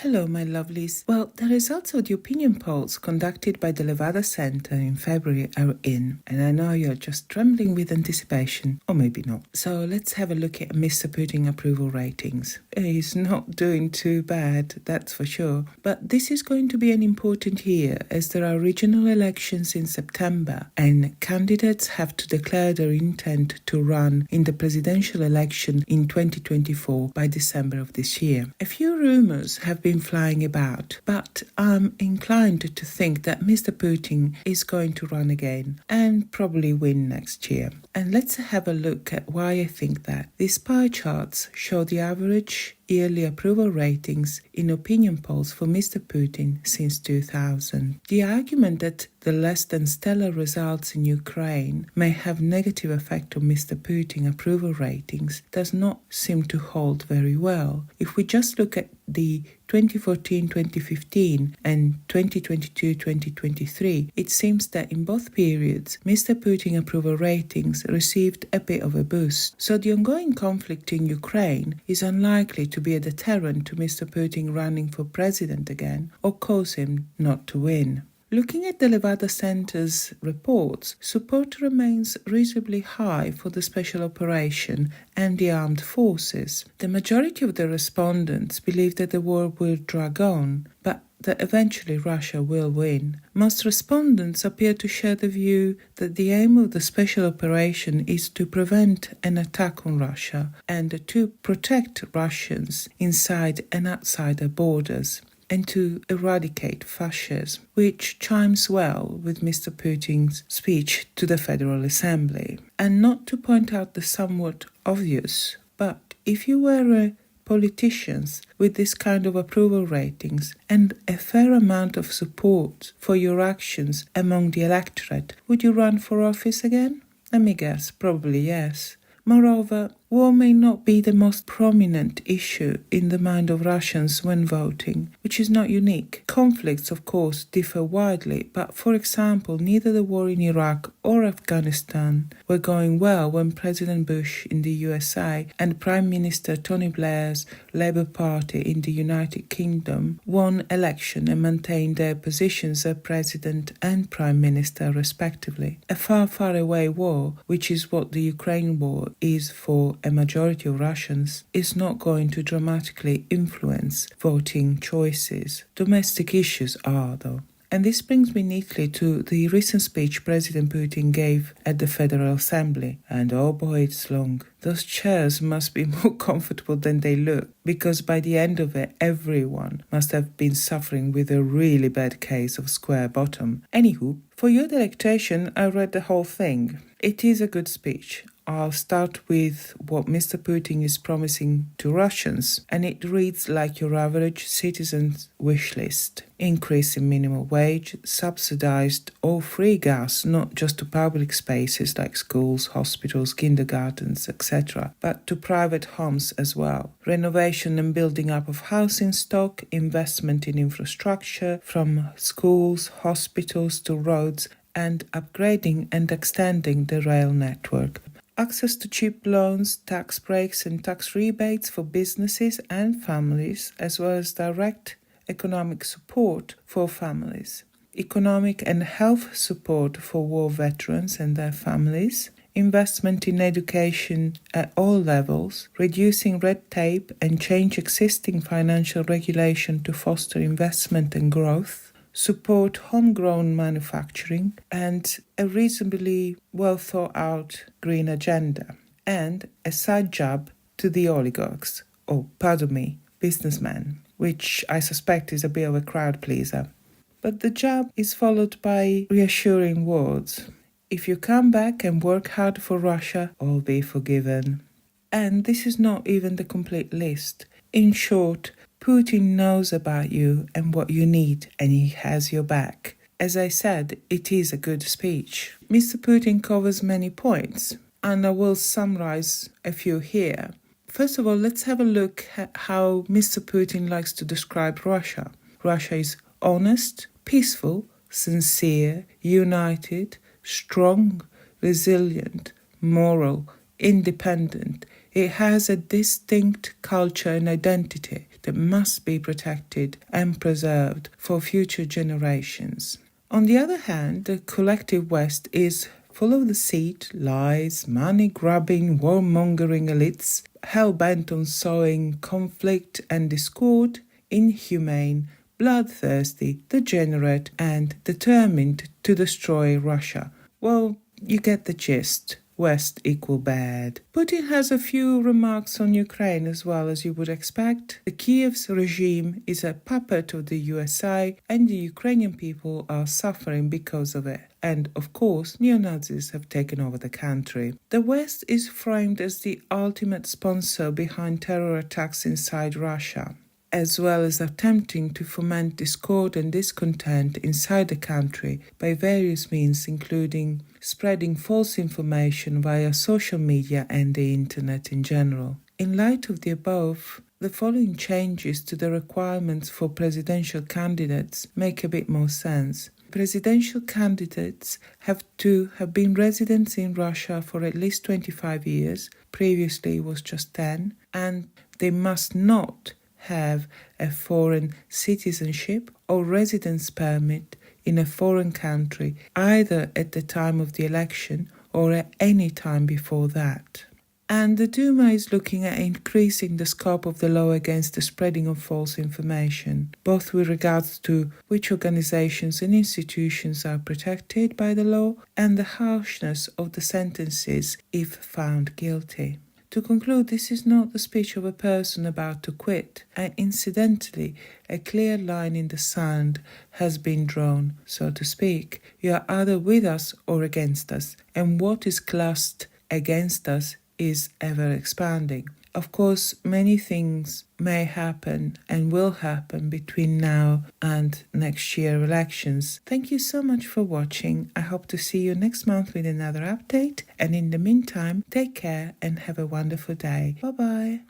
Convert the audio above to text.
Hello, my lovelies. Well, the results of the opinion polls conducted by the Levada Center in February are in, and I know you're just trembling with anticipation, or maybe not. So let's have a look at Mr. Putin approval ratings. He's not doing too bad, that's for sure. But this is going to be an important year, as there are regional elections in September, and candidates have to declare their intent to run in the presidential election in 2024 by December of this year. A few rumors have been flying about, but I'm inclined to think that Mr. Putin is going to run again and probably win next year. And let's have a look at why I think that. These pie charts show the average yearly approval ratings in opinion polls for Mr. Putin since 2000. The argument that the less than stellar results in Ukraine may have negative effect on Mr. Putin approval ratings does not seem to hold very well. If we just look at the 2014-2015 and 2022-2023, it seems that in both periods, Mr. Putin approval ratings received a bit of a boost. So the ongoing conflict in Ukraine is unlikely to be a deterrent to Mr. Putin running for president again or cause him not to win. Looking at the Levada Center's reports, support remains reasonably high for the special operation and the armed forces. The majority of the respondents believe that the war will drag on, but that eventually Russia will win. Most respondents appear to share the view that the aim of the special operation is to prevent an attack on Russia and to protect Russians inside and outside their borders, and to eradicate fascism, which chimes well with Mr. Putin's speech to the Federal Assembly. And not to point out the somewhat obvious, but if you were politicians with this kind of approval ratings and a fair amount of support for your actions among the electorate, would you run for office again? Let me guess, probably yes. Moreover, war may not be the most prominent issue in the mind of Russians when voting, which is not unique. Conflicts, of course, differ widely, but for example, neither the war in Iraq or Afghanistan were going well when President Bush in the USA and Prime Minister Tony Blair's Labour Party in the United Kingdom won election and maintained their positions as President and Prime Minister respectively. A far, far away war, which is what the Ukraine war is for a majority of Russians, is not going to dramatically influence voting choices. Domestic issues are, though. And this brings me neatly to the recent speech President Putin gave at the Federal Assembly. And oh boy, it's long. Those chairs must be more comfortable than they look, because by the end of it, everyone must have been suffering with a really bad case of square bottom. Anywho, for your delectation, I read the whole thing. It is a good speech. I'll start with what Mr. Putin is promising to Russians, and it reads like your average citizen's wish list. Increase in minimum wage, subsidized or free gas, not just to public spaces like schools, hospitals, kindergartens, etc., but to private homes as well. Renovation and building up of housing stock, investment in infrastructure from schools, hospitals to roads, and upgrading and extending the rail network. Access to cheap loans, tax breaks and tax rebates for businesses and families, as well as direct economic support for families. Economic and health support for war veterans and their families. Investment in education at all levels, reducing red tape and change existing financial regulation to foster investment and growth. Support homegrown manufacturing, and a reasonably well-thought-out green agenda, and a side jab to the oligarchs, or pardon me, businessmen, which I suspect is a bit of a crowd pleaser. But the jab is followed by reassuring words. If you come back and work hard for Russia, all be forgiven. And this is not even the complete list. In short, Putin knows about you and what you need, and he has your back. As I said, it is a good speech. Mr. Putin covers many points, and I will summarize a few here. First of all, let's have a look at how Mr. Putin likes to describe Russia. Russia is honest, peaceful, sincere, united, strong, resilient, moral, independent. It has a distinct culture and identity. that must be protected and preserved for future generations. On the other hand, the collective West is full of deceit, lies, money-grabbing, warmongering elites, hell-bent on sowing conflict and discord, inhumane, bloodthirsty, degenerate, and determined to destroy Russia. Well, you get the gist. West equal bad. Putin has a few remarks on Ukraine as well, as you would expect. The Kyiv's regime is a puppet of the USA and the Ukrainian people are suffering because of it. And of course, neo-Nazis have taken over the country. The West is framed as the ultimate sponsor behind terror attacks inside Russia, as well as attempting to foment discord and discontent inside the country by various means, including spreading false information via social media and the internet in general. In light of the above, the following changes to the requirements for presidential candidates make a bit more sense. Presidential candidates have to have been residents in Russia for at least 25 years, previously it was just 10, and they must not have a foreign citizenship or residence permit in a foreign country, either at the time of the election or at any time before that. And the Duma is looking at increasing the scope of the law against the spreading of false information, both with regards to which organizations and institutions are protected by the law and the harshness of the sentences if found guilty. To conclude, this is not the speech of a person about to quit, and incidentally, a clear line in the sand has been drawn, so to speak. You are either with us or against us, and what is classed against us is ever expanding. Of course, many things may happen and will happen between now and next year elections. Thank you so much for watching. I hope to see you next month with another update. And in the meantime, take care and have a wonderful day. Bye-bye.